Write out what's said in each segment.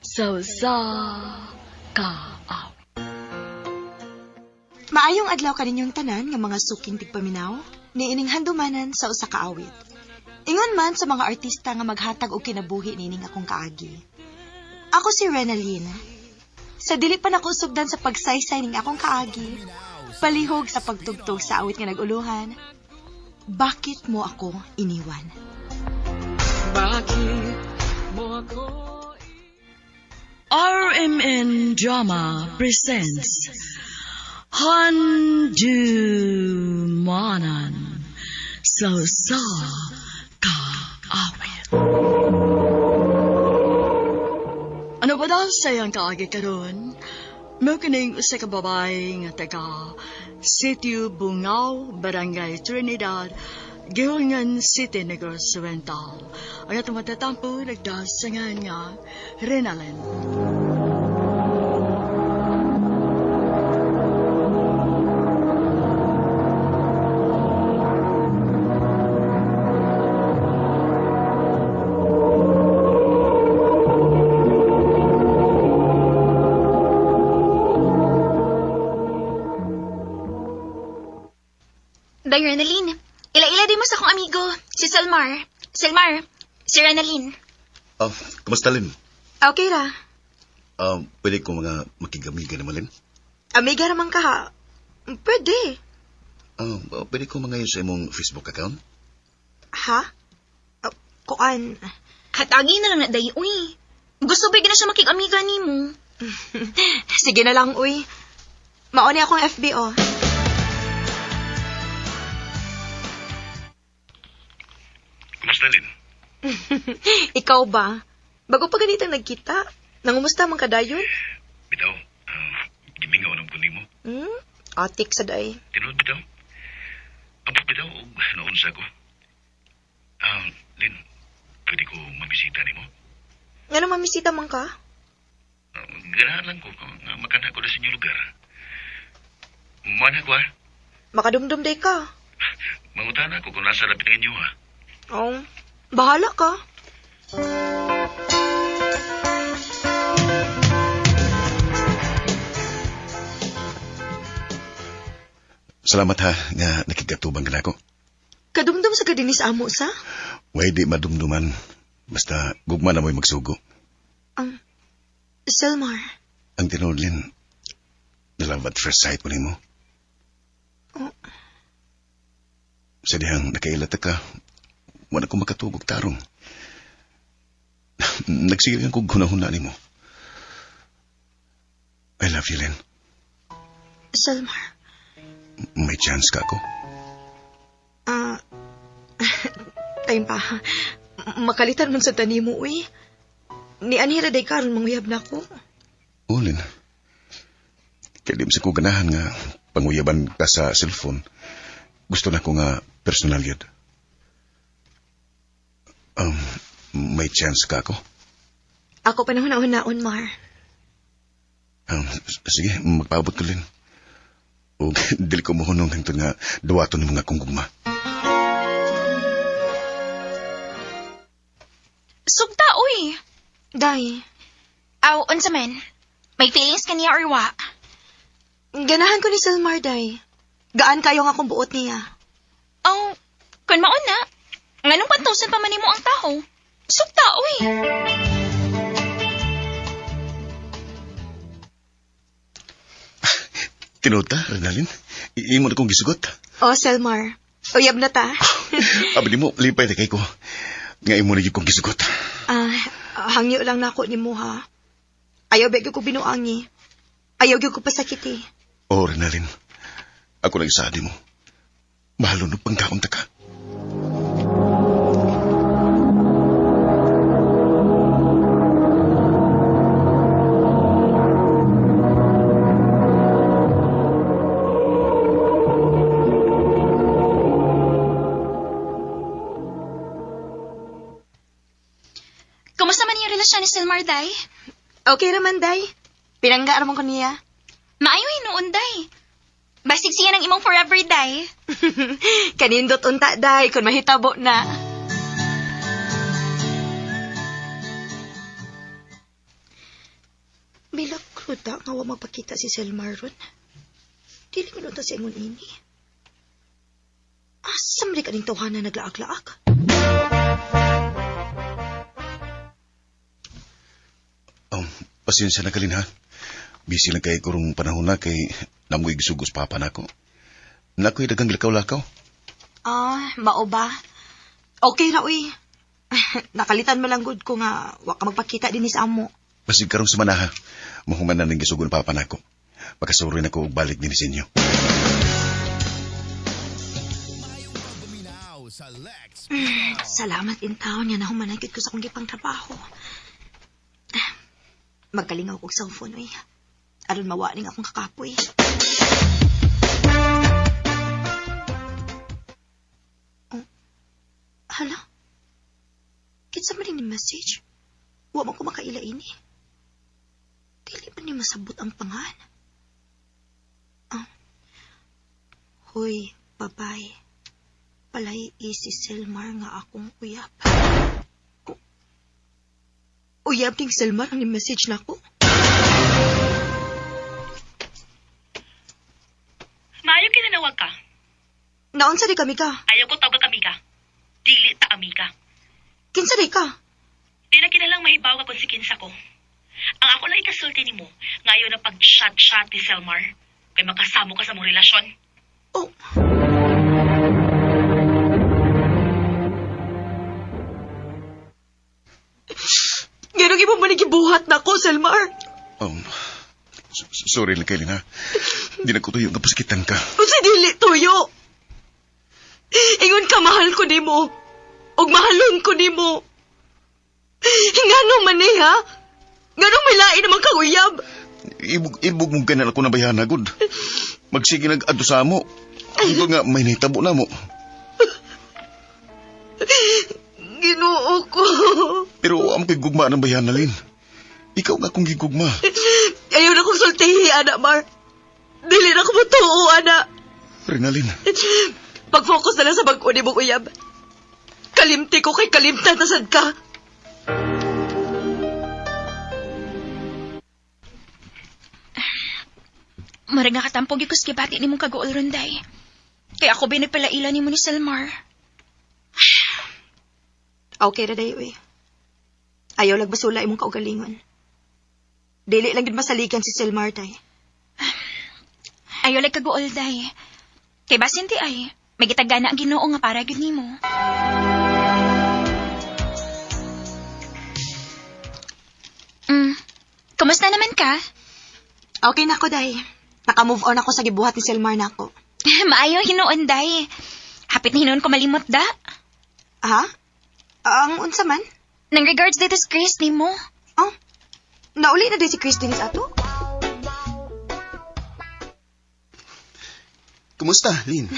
sa kaaw. Maayong adlaw kaninyong tanan nga mga suking tigpaminaw, niining handumanan sa usa ka awit. Ingon man sa mga artista nga maghatag og kinabuhi nining akong kaagi. Ako si Renalyn. Sa dili pa nako sugdan sa pagsaysay ning akong kaagi, palihog sa pagtugtog sa awit nga naguluhan, bakit mo ako iniwan? Bakit mo ako RMN Drama presents Handumanan sa kaawit. Ano ba daw sayang kaagi karon? Mo kining usa ka babae nga taga Sitio Bungaw, Barangay Trinidad, Gihungan City, Negros Oriental. Ang atong matatampo nagdasangan nga Renalyn. Day, Renalyn. Ila-ila din mo sa akong amigo, si Selmar. Selmar, si Renalyn. Kamusta, Lin? Okay ra. Pwede ko mga makigamiga naman, Lin? Amiga raman ka ha. Pwede. Pwede ko mga yun sa imong Facebook account? Ha? Kuan. Hatagi na lang na, Day, uy. Gusto ba na siya makig-amiga ni mo? Sige na lang, uy. Mauni akong FBO. Kamusta, Lin? Ikaw ba? Bago pa ganitang nagkita, nangumusta man ka dayon? Bitaw, gimingaw ng kundi mo. Atik sa day. Tinood, bitaw? Abot, bitaw, o naunsa ko. Lin, pwede ko mabisita ni mo? Nga nang mamisita man ka? Ganahan lang ko, makana ko na sa inyong lugar. Mana ko, Makadumdum day ka. Mangutana ko kung nasa lapit ng inyo, Oh, bahala ka. Salamat ha, nga nakigatubang ka na ako. Kadumdum sa kadinis amo sa? Way di madumduman. Basta gugma na mo'y magsugo. Selmar. Ang tinood, Lin, na-love at first sight mo ni mo. Oh. Sa dihang nakailata ka, wala ko makatubog tarong. Nagsigilan ko hunahuna ni mo. I love you, Lin. Selmar. May chance ka ako. Time pa. Makalitan man sa tani mo, uy. Ni anira day karon manguyab na ko. Oo, Lin. Kaya di sa ko ganahan nga panguyaban ka sa cellphone. Gusto na ko nga personal yun. May chance ka ako? Ako pa nahuna-hunaon, Mar. Sige, magpaabot ko, Lin. O dili ko mohunong hangtod nga duwaton ng mga kong gugma. Sugta, uy. Day. Aw, unsa man? May feelings ka niya or wa? Ganahan ko ni Selmar, day. Gaan kayo nga akong buot niya. Oh, kun maon na. Nganong pantusan pa man nimo ang taho? Sugta, uy. Tinota, Renalyn? Iimo na kong gisugot. Oh, Selmar. Uyab na ta. Abi di mo, lipay na kay ko. Nga imo na yung kong gisugot. Hangyo lang na ako ni mo, ha? Ayaw ba ko binuangi? Ayaw ko pasakiti. Oh, Renalyn. Ako lang isa di mo. Mahalo na pangkaunta ka. Kumusta man yung relasyon ni Selmar, Day? Okay naman, day. Pinangga naman ko niya. Maayo hinuon, Day. Basig siya ng imong forever, Day. Kanindot unta, day, kung mahitabo na. Huda nga wa magpakita si Selmar ron. Dili ko ta sa ingon ini. Asam rin ka ning tawhanan naglaag-laag. Pasensya na kalin ha. Busy lang kay kurong panahon na kay namoy gisugos papa nako. Nakoy dagang lakaw-lakaw. Mao ba? Okay ra uy. Nakalitan mo lang gud ko nga wa ka magpakita din sa amo. Basig karong semana ha. Mahuman na ning gisugon papa nako. Pagkasuri na ko og balik din sa inyo. Salamat in taon nga nahuman ko sa akong gipang trabaho. Magkalingaw kong cellphone uy. Aron mawaning akong kakapoy. Hala? Kinsa man ni message? Wa man ko makaila ini. Dili pa ni masabot ang pangan. Hoy, babay. Palay si Selmar nga akong uyab. Uyab ding Selmar ang ni-message na ko. Maayo kinanawag ka. Naunsa di kami ka? Ayaw ko tawag kami ka. Dili ta amiga. Kinsa di ka? Di na kinalang mahibaw kung si kinsa ko. Ang ako lang ikasulti ni mo, ngayon na pag-shot-shot ni Selmar, kay makasamo ka sa mong relasyon. Oh. Ganong imo man gibuhat na ko, Selmar. Sorry lang kailin ha. Di na ko tuyo nga pasakitan ka. Usa dili tuyo. Ingon ka mahal ko nimo. Og mahalon ko nimo. Ngano man ni ha? Nganong may lain naman kang uyab? Ibog mong ganal ako na bayana, good. Magsige nag-adto sa amo. Ito nga, may nahitabo na mo. Ginoo ko. Pero ang kay gugma ng bayana, Lin. Ikaw nga kung gigugma. Ayaw na kong sultihi, anak Mar. Dili na ko matuo, anak. Renalyn. Pag-focus na lang sa bag-o ni mong uyab. Kalimti ko kay kalimtan nasad ka. Marag nga katampog yung kuskibati ni mong kagool ronday. Kaya ako binipalaila ni mo ni Selmar. Okay ra dayo eh. Ayaw lang basula imong kaugalingon. Dili lang gid masaligan si Selmar day. Ayaw lang kagool day. Kay basin ti ay, may gitagana ang Ginoo nga para gyud nimo. Kumusta naman ka? Okay na ako day. Naka-move on ako sa gibuhat ni Selmar nako. Maayo hinuon day. Hapit na hinuon ko malimot da. Ha? Ang unsa man? Nang regards dito sa Chris nimo. Oh. Nauli na day si Chris dinis ato? Kumusta, Lin?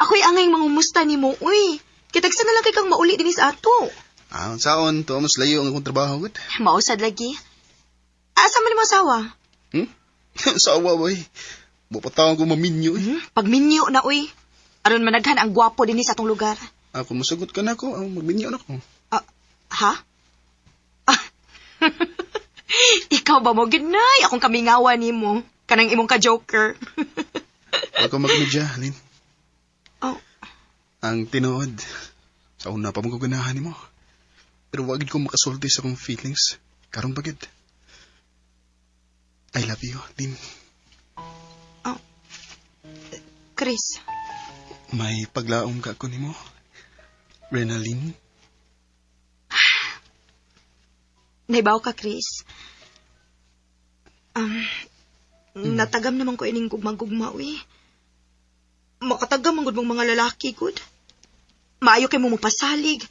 Ako'y angay mangumusta nimo, uy. Kitagsa na lang kay kang mauli dinis ato. Saon, to mas layo ang akong trabaho, good. Mausad lagi. Asa man mo asawa? Sawa, boy. Bupataw ko maminyo, eh. Pagminyo na, uy. Aron managhan ang gwapo dinis atong lugar. Ako masagot ka na ko, magminyo na ko. Ha? Ikaw ba mo ginay? Akong kamingawa nimo. Kanang imong ka-joker. Ako magmedya, Lin. Oh. Ang tinuod, sa una pa mong guganahan mo. Pero wagid ko makasulti sa akong feelings. Karong bagid. I love you, Lin. Oh. Chris. May paglaom ka ko nimo. Renalyn. Naibaw ka, Chris. Natagam naman ko ining gugma-gugma, uy. Makatagam ang mong mga lalaki, good. Maayo kay mo mapasalig.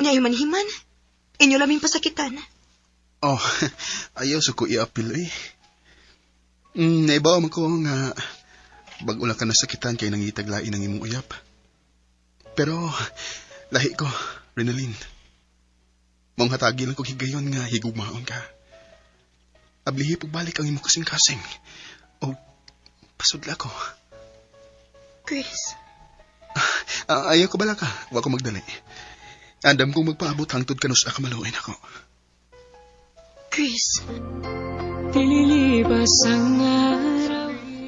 Nya himan-himan. Inyo laming pasakitan. Oh, ayaw sa ko i-appeal, eh. Naibaw man ko nga bago lang ka nasakitan kay nangitaglain ng imong uyap. Pero, lahi ko, Renalyn. Mong hatagi lang ko higayon nga higugmaon ka. Ablihi pagbalik ang imong kasing-kasing. O, pasudla ko. Chris. Ayaw ko bala ka. Wa ko magdali. Andam kong magpaabot hangtod ka sa kamaluin ako. Chris.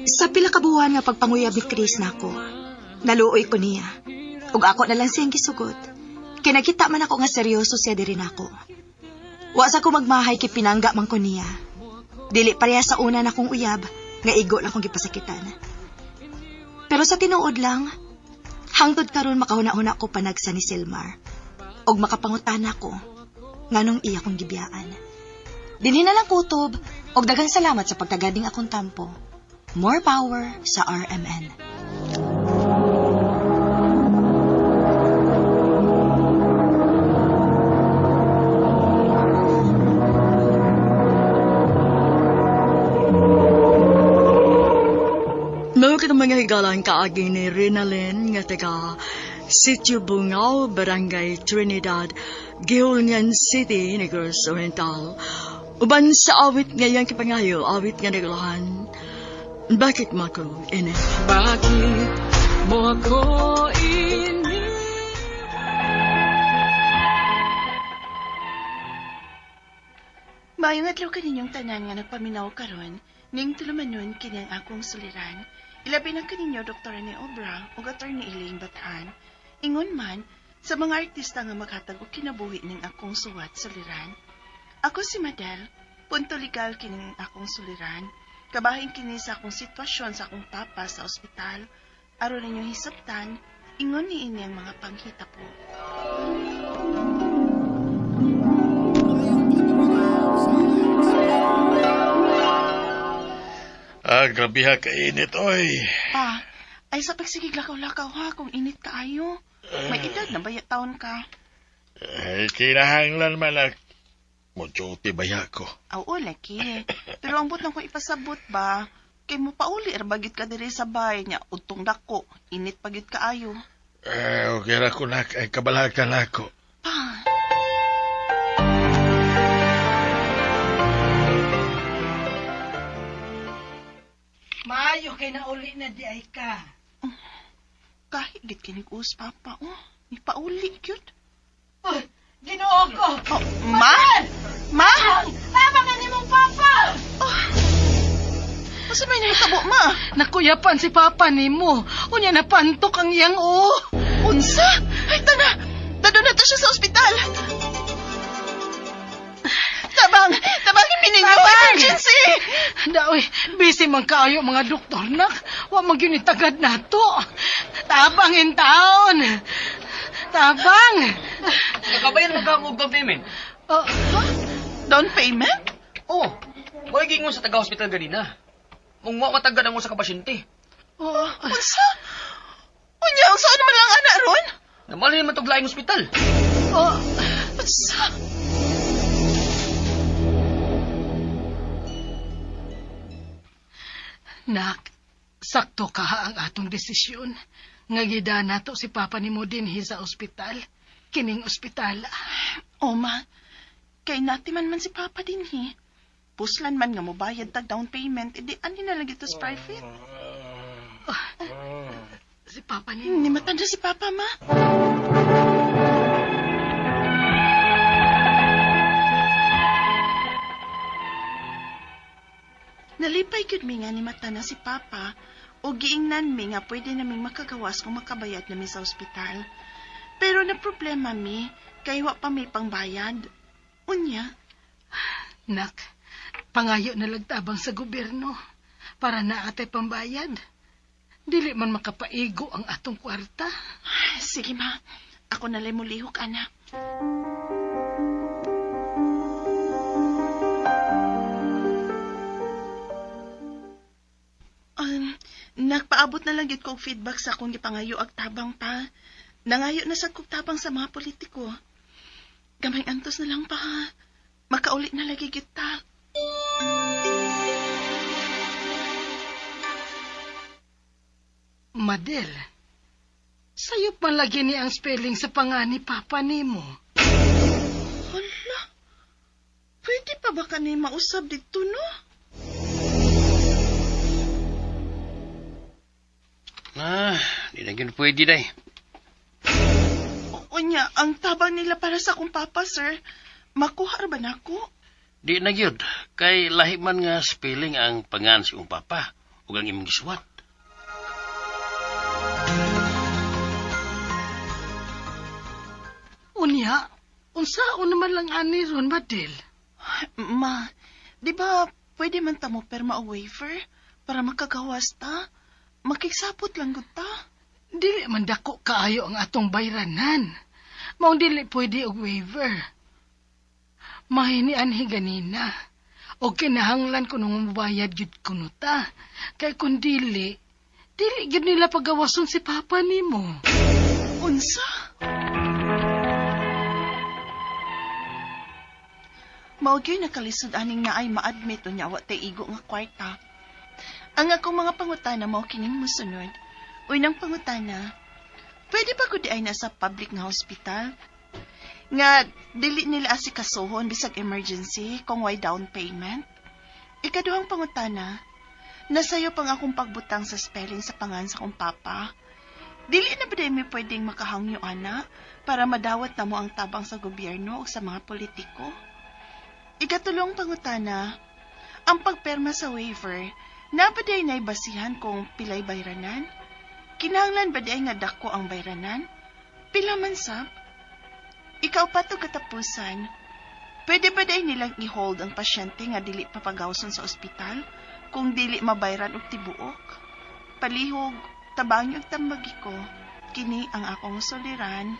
Sa pila ka buwan nga pagpanguyab ni Chris nako, naluoy ko niya. Ug ako na lang siyang gisugot. Kay nakita man ako nga seryoso siya diri nako. Wa sa ko magmahay kay pinangga man ko niya. Dili pareha sa una na kong uyab nga igo lang kong gipasakitan. Pero sa tinuod lang, hangtod karon makahuna-huna ko panagsa ni Silmar. Og makapangutana ko nganong iya kong gibiyaan. Dinhi na lang kutob og daghang salamat sa pagtagading akong tampo. More power sa RMN. Mao kita mga higalang kaagi ni Renalyn nga taga Sitio Bungaw, Barangay Trinidad, Gihulngan City, Negros Oriental. Uban sa awit ngayang kipangayo, awit nga nagulahan. Bakit mo ako ini? Bakit mo ako ini? Mayong adlaw kaninyong tanan nga nagpaminaw karon, ning tulumanon kini ang akong suliran. Ilabi na kaninyo Dr. Rene Obra ug Attorney Elaine Batan. Ingon man sa mga artista nga maghatag og kinabuhi ning akong suwat suliran. Ako si Madel, punto legal kining akong suliran. Kabahin kini sa akong sitwasyon sa akong papa sa ospital. Aron ninyong hisabtan, ingon ni ini ang mga panghita po. Grabe ha, kainit, oy. Pa, ay sa pagsigig lakaw-lakaw ha kung init kaayo. May edad na bayat taon ka. Ay, kinahanglan man na mo-duty baya ko. Aw, laki. Pero ang butang ko ipasabot ba? Kay mo pauli bagit ka diri sa bay niya. Utong dako, init pagit kaayo. Okay ra ko na, ay kabalakan ako. Pa, Maayo kay nauli na di ay ka. kahit git kinig us papa, oh. Ni pauli, cute. Oh, Ginoo ko. Oh, ma? Ma? Tama na ni mong papa. Masa may nahitabo, ma? Nakuyapan si papa nimo. Unya napantok ang iyang Unsa? Ay, tana. Dado na to siya sa ospital. Tabangin mininyo. Emergency. Daoy, busy man kaayo mga doktor nak. Wa man gyud ni tagad nato. Tabangin taon. Tabang. Nakabayan mo ka og down payment? Down payment? Oo. Mo'y gingon sa taga-hospital ganina. Mung mo matagad ang usa ka pasyente. Unsa? Unya, unsa naman lang anak ron? Namalhin man tog laing ospital. Unsa? Nak, sakto ka ang atong desisyon. Nga gida nato si papa nimo dinhi sa ospital. Kining ospital. Ma. Kay natiman man si papa dinhi. Puslan man nga mobayad tag down payment, edi ani na lagi to sa private. Si papa nimo. Ni matanda si papa, ma. Nalipay gyud mi nga ni matanda si papa o giingnan mi nga pwede naming makagawas kung makabayad nami sa ospital. Pero na problema mi, kay wa pa may pangbayad. Unya. Nak, pangayo na lagtabang sa gobyerno para naatay pambayad. Dili man makapaigo ang atong kwarta. Sige, ma. Ako nalay mo lihok, anak. Nagpaabot na lang yun kong feedback sa akong gipangayo ag tabang pa. Nangayo na sa kong tabang sa mga politiko. Gamay antos na lang pa, ha. Makaulit na lagi kita. Madel, sayo pa lagi ni ang spelling sa pangani papa nimo. Hala, pwede pa ba ka ni mausab dito, no? Di na yun pwede day. O niya, ang tabang nila para sa akong papa, sir. Makuha ba na ako? Di na gyud kay lahi man nga spelling ang pangan si iyong papa ug ang imong gisuwat. Unya, unsaon naman lang ani ron, Madel? Ma, di ba pwede man ta mo perma o waiver para makagawas ta? Makiksapot lang gud ta. Dili man dako kaayo ang atong bayranan. Maong dili pwede og waiver. Mahini anhi ganina. O kinahanglan ko nung mabayad yun kuno ta. Kay kung dili gyud nila pagawason si Papa nimo. Unsa? Maugyoy nakalisod aning na ay ma-admit o nyawa tay igo nga kwarta. Ang akong mga pangutana mao kining mosunod. Unang pangutana, pwede ba ko di ay nasa public nga hospital? Nga dili nila asikasuhon bisag emergency kung way down payment? Ikaduhang pangutana, nasayo pang akong pagbutang sa spelling sa pangan sa kong papa. Dili na ba di may pwedeng makahangyo ana para madawat na mo ang tabang sa gobyerno o sa mga politiko? Ikatulong pangutana, ang pagperma sa waiver, na ba di ay basihan kung pilay bayranan? Kinahanglan ba di ay nga dako ang bayranan? Pila man sab? Ikaw pa to katapusan, pwede ba di nilang i-hold ang pasyente nga dili papagawson sa ospital kung dili mabayran og tibuok? Palihog, tabang yung tambagi ko, kini ang akong soliran,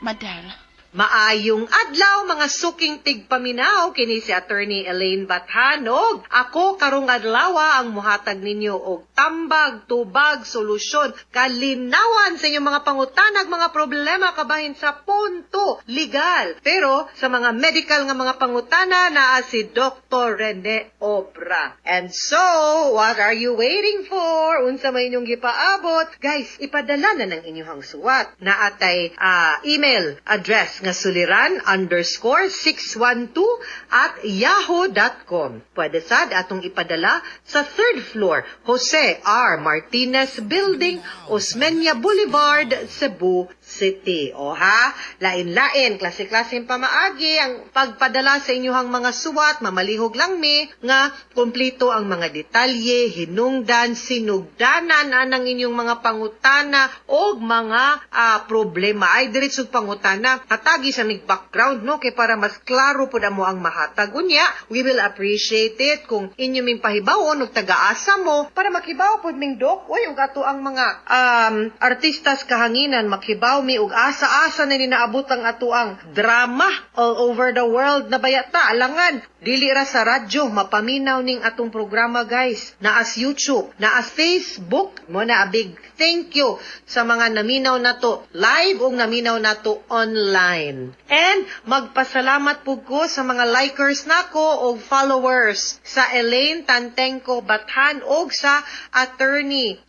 Madel. Maayong adlaw mga suking tigpaminaw kini si Attorney Elaine Bathanog. Ako karong adlaw ang muhatag ninyo og tambag, tubag, solusyon, kalinawan sa inyong mga pangutanag, mga problema kabahin sa punto legal. Pero sa mga medical nga mga pangutana naa si Dr. Rene Obra. And so, what are you waiting for? Unsa may inyong gipaabot? Guys, ipadala na ng inyong suwat. Naatay email address nga suliran_612@yahoo.com. Pwede sad atong ipadala sa 3rd floor, Jose R. Martinez Building, Osmeña Boulevard, Cebu City. O ha, lain-lain, klase-klaseng pamaagi ang pagpadala sa inyong mga suwat, mamalihog lang mi, nga kumplito ang mga detalye, hinungdan, sinugdanan anang inyong mga pangutana o mga problema. Ay, diretsog pangutana, hatagi sa mig background, no? Kay para mas klaro po na mo ang mahatag. Unya, we will appreciate it kung inyo ming pahibawon o taga-asa mo para makibaw po ming dok. Uy, ug ato ang mga artistas kahanginan, makibaw mi ug asa-asa na ninaabot ang ato ang drama all over the world na bayata. Alangan, dili ra sa radyo, mapaminaw ning atong programa, guys. Naas YouTube, naas Facebook, mo na a big thank you sa mga naminaw nato live ug naminaw nato online. And magpasalamat po ko sa mga likers nako o followers sa Elaine Tantenko Bathan o sa Attorney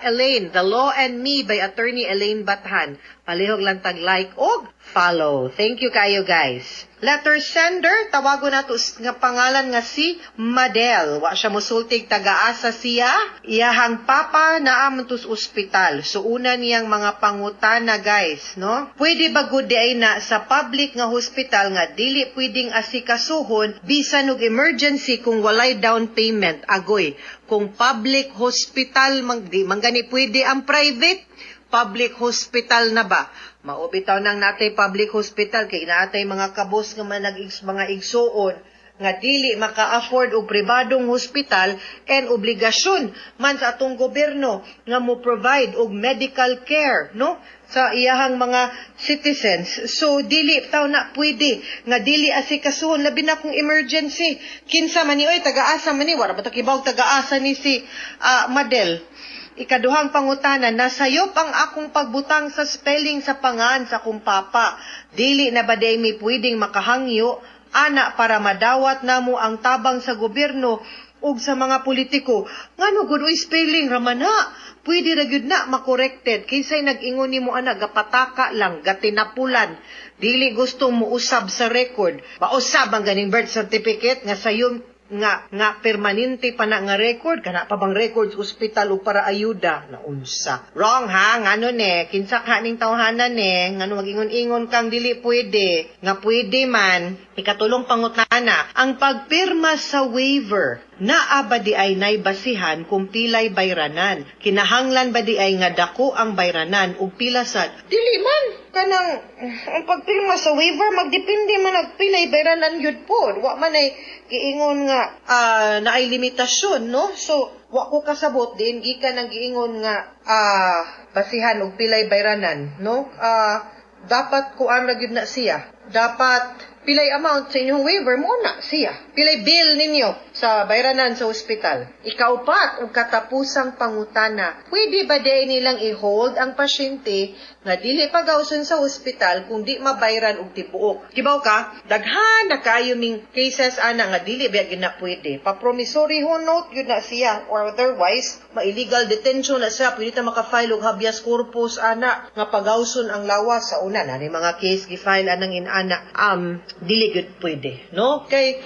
Elaine, The Law and Me by Attorney Elaine Bathan. Palihog lang tag-like o follow. Thank you kayo, guys. Letter sender, tawago na to nga pangalan nga si Madel. Wa siya musultig taga-asa siya. Iyahang papa na amantos ospital. So una niyang mga pangutana, guys, no? Pwede ba gud ay na sa public nga hospital nga dili pwedeng asikasuhon bisan og emergency kung walay down payment agoy. Kung public hospital manggani pwede ang private, public hospital na ba? Maubitaw nang natay public hospital kay natay mga kabos nga mga igsuon nga dili maka-afford og pribadong hospital and obligasyon man sa atong gobyerno nga mo provide og medical care, no, sa iyahang mga citizens. So dili taw na pwede nga dili asikasuhon labi na kung emergency. Kinsa man ni oy taga-asa man ni wala ba ta kibaw taga-asa ni si Madel. Ikaduhang pangutana, nasayop ang akong pagbutang sa spelling sa pangan sa kong papa. Dili na ba day mi pwedeng makahangyo, ana para madawat namo ang tabang sa gobyerno ug sa mga politiko. Ngano gud oy spelling ramana? Pwede ra gyud na makorrekted. Kinsay nag-ingon nimo ana gapataka lang, gatinapulan. Dili gusto mo usab sa record. Pausab ang ganing birth certificate nga sayon nga permanente pa na nga record, kana pa bang record sa ospital o para ayuda, na unsa. Wrong ha, ngano ne, kinsa ka ning tawhanan ne, ngano magingon-ingon kang dili pwede, nga pwede man, ikatulong pangutana, ang pagpirma sa waiver, naa ba di ay naibasihan kung pilay bayranan? Kinahanglan ba di ay nga dako ang bayranan o pilasad? Dili man, kanang ang pagpirma sa waiver, magdepende man nagpilay bayranan yun po. Wa man ay giingon nga na ay limitasyon, no? So, wa ko kasabot din, gikan ang giingon nga basihan og pilay bayranan, no? Dapat kuan ra gyud na siya. Dapat pilay amount sa inyong waiver mo na siya. Pilay bill ninyo sa bayranan sa ospital. Ikaupat, og katapusang pangutana. Pwede ba di nilang i-hold ang pasyente nga dili pagawson sa ospital kung di mabayran og tibuok? Kibaw ka, daghan na kayo ming cases ana nga dili ba gina pwede. Pa-promissory note yun na siya, or otherwise ma-illegal detention na siya. Pwede ta maka-file og habeas corpus ana nga pagawson ang lawas sa una na ni mga case gi-file anang inana. Dili gud pwede, no? Kay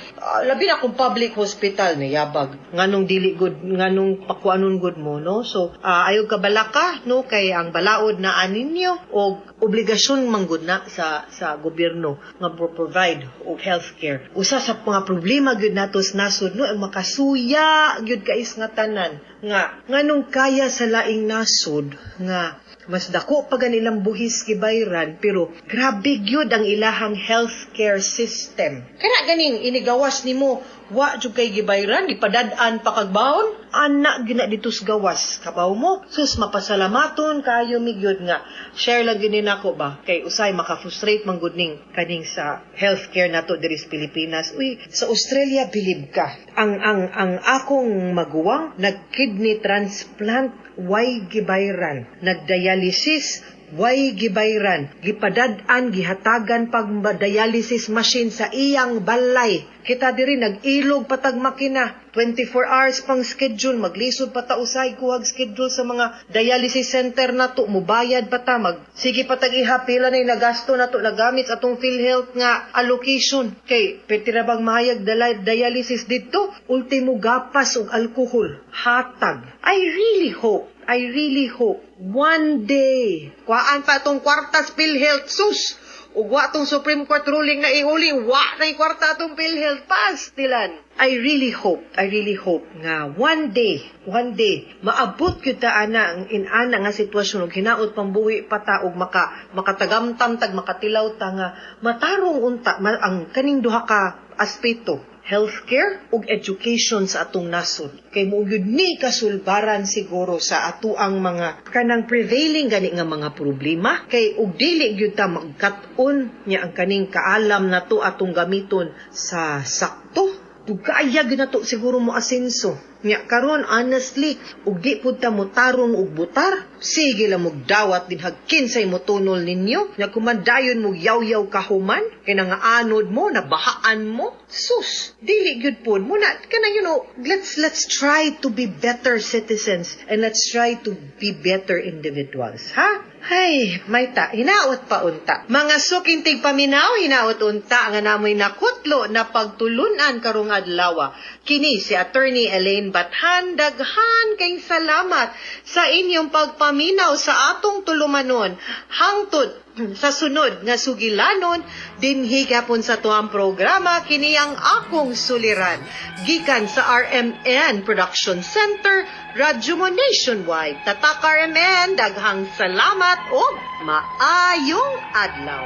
labi na kung public hospital ni yabag nganong dili gud, nganong pakuanon gud mo, no? So ayog ka balaka, no? Kay ang balaod na aninyo og obligasyon manggod na sa gobyerno nga provide og healthcare. Usa sa mga problema gyud natos nasod, no, ang makasuya gyud kais nga tanan nga nganong kaya sa laing nasod nga mas dako pa ganilang buhis gibayran, pero grabe gyud ang ilahang healthcare system. Kana ganing inigawas nimo, wa jud kay gibayran, gipadad-an pa kag baon, ana gina ditus gawas kabaw mo. Sus, mapasalamaton kayo migyud nga share lang gini nako ba kay usay maka-frustrate man gud ning kaning sa healthcare nato diri sa Pilipinas. Uy, sa Australia bilib ka. Ang akong maguwang nag-kidney transplant, way gibayran. Nagdialysis, way gibayran. Gipadad-an, gihatagan pag dialysis machine sa iyang balay. Kita diri nag-ilog patag makina. 24 hours pang schedule, maglisod pa ta usay kuhag schedule sa mga dialysis center nato, mubayad pa ta, sige patag ihapila na nagasto nato nagamit atong PhilHealth nga allocation. Kay petirabang mahayag dialysis dito, ultimo gapas og alcohol, hatag. I really hope one day kuhaan pa atong kwartas PhilHealth, sus, ug wa tong Supreme Court ruling na ihuli, wa na kwarta atong PhilHealth pastilan. I really hope nga one day maabot gyud ta ana ang inana nga sitwasyon ug hinaot pambuhi pa ta ug makatagamtam tag makatilaw ta nga matarong unta ang kaning duha ka aspeto, healthcare ug education sa atong nasod. Kay mo gyud ni kasulbaran siguro sa ato ang mga kanang prevailing gani nga mga problema, kay ug dili gyud ta magkat-on nya ang kaning kaalam nato atong gamiton sa sakto. Tugayag na to siguro mo asenso. Nya karon honestly, ug di pud ta mo tarong ug butar, sige lang mugdawat din hagkinsay mo tunol ninyo. Nya kumandayon mo yaw-yaw kahuman, kay nga anod mo, nabahaan mo. Sus, dili gyud pud mo na kana let's try to be better citizens and let's try to be better individuals, ha? Hay, mayta, hinaot pa unta. Mga sukintig paminaw, hinaot unta nga namoy nakutlo na pagtulunan karong adlaw. Kini si Attorney Elaine Bathan, daghan kay salamat sa inyong pagpaminaw sa atong tulumanon. Hangtod sa sunod nga sugilanon, dinhi gapon sa tuang programa, kini ang akong suliran. Gikan sa RMN Production Center, Radyo mo Nationwide. Tatak RMN, daghang salamat o maayong adlaw.